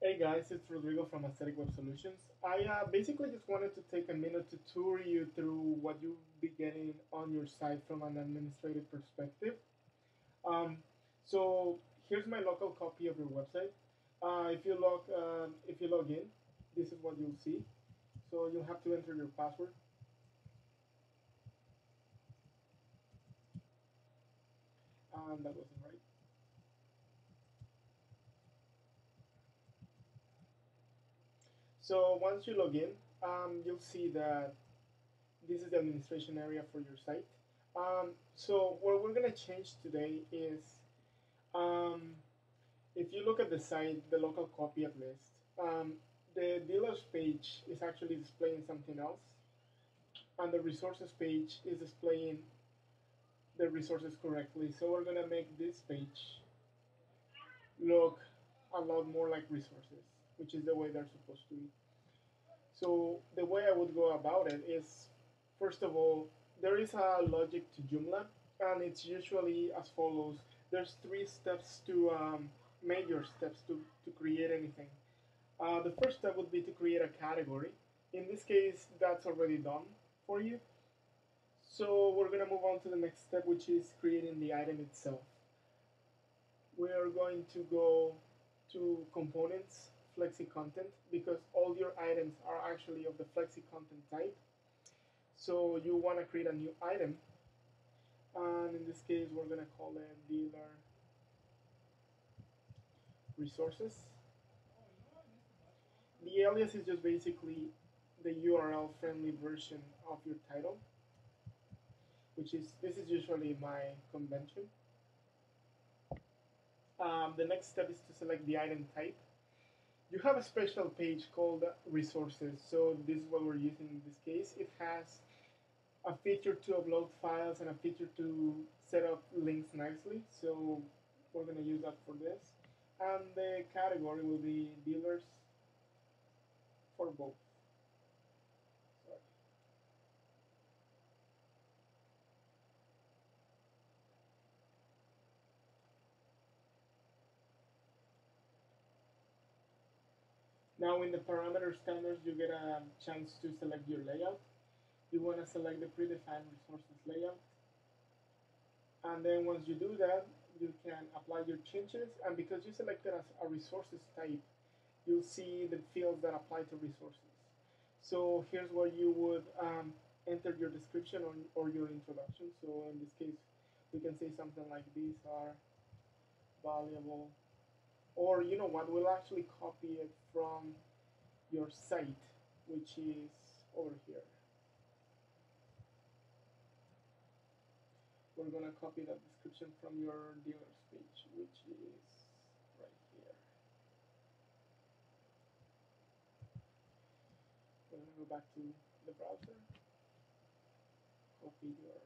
Hey guys, it's Rodrigo from Aesthetic Web Solutions. I basically just wanted to take a minute to tour you through what you'll be getting on your site from an administrative perspective. Um, so here's my local copy of your website. If you log in, this is what you'll see. So you'll have to enter your password, and that wasn't right. So once you log in, you'll see that this is the administration area for your site. So what we're gonna change today is um, if you look at the site, the local copy at list, the dealers page is actually displaying something else, and the resources page is displaying the resources correctly. So we're gonna make this page look a lot more like resources, which is the way they're supposed to be. So the way I would go about it is, first of all, there is a logic to Joomla, and it's usually as follows. There's three steps to major steps to create anything. The first step would be to create a category. In this case, that's already done for you. So we're gonna move on to the next step, which is creating the item itself. We are going to go to components, flexi content, because all your items are actually of the flexi content type. So you want to create a new item, and in this case, we're gonna call it dealer resources. The alias is just basically the URL friendly version of your title, which is this is usually my convention. The next step is to select the item type. You have a special page called resources, so this is what we're using in this case. It has a feature to upload files and a feature to set up links nicely, so we're going to use that for this. And the category will be dealers for both. Sorry. Now in the parameter standards, you get a chance to select your layout. You want to select the predefined resources layout. And then once you do that, you can apply your changes. And because you selected as a resources type, you'll see the fields that apply to resources. So here's where you would enter your description or your introduction. So in this case, we can say something like these are valuable, or you know what, we'll actually copy it from your site, which is over here. We're gonna copy that description from your dealer's page, which is right here. We're gonna go back to the browser, copy your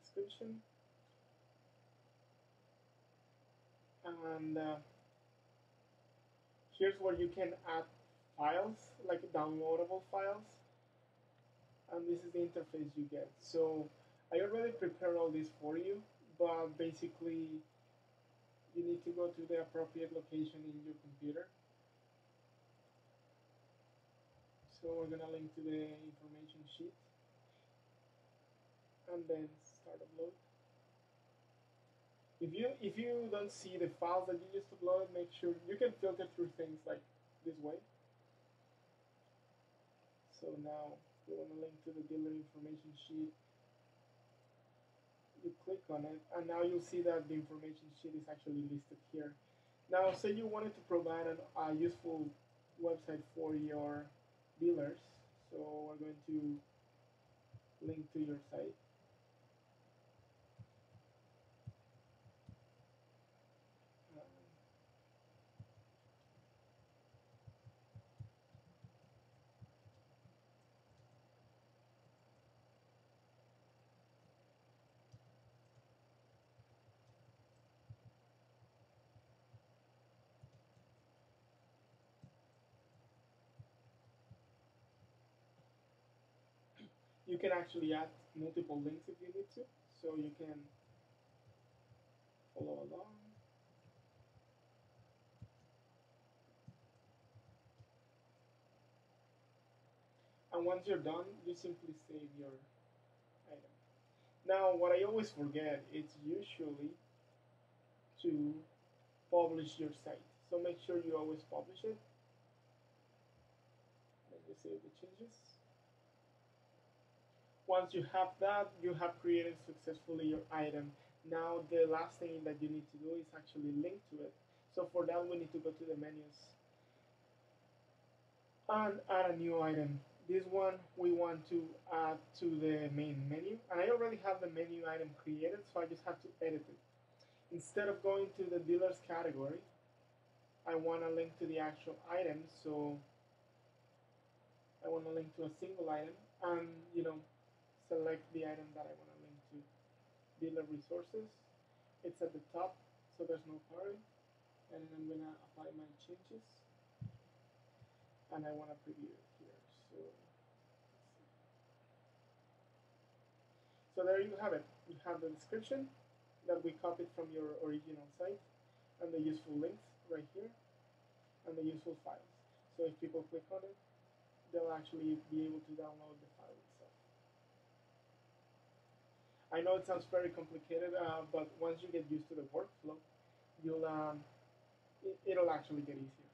description, and here's where you can add files, like downloadable files, and this is the interface you get. So I already prepared all this for you, but basically you need to go to the appropriate location in your computer. So we're gonna link to the information sheet and then start upload. If you don't see the files that you just uploaded, make sure you can filter through things like this way. So now you want to link to the dealer information sheet. You click on it, and now you'll see that the information sheet is actually listed here. Now, say you wanted to provide a useful website for your dealers. So we're going to link to your site. Um, you can actually add multiple links if you need to, so you can follow along. And once you're done, you simply save your item. Now, what I always forget is usually to publish your site. So make sure you always publish it. Let me save the changes. Once you have that, you have created successfully your item. Now the last thing that you need to do is actually link to it. So for that, we need to go to the menus and add a new item. This one we want to add to the main menu, and I already have the menu item created, so I just have to edit it. Instead of going to the dealers category, I want to link to the actual item, so I want to link to a single item, and select the item that I want to link to. Dealer resources, it's at the top, so there's no party, and then I'm gonna apply my changes, and I want to preview it here. So there you have it. You have the description that we copied from your original site, and the useful links right here, and the useful files. So if people click on it, they'll actually be able to download the file itself. I know it sounds very complicated, but once you get used to the workflow, it'll actually get easier.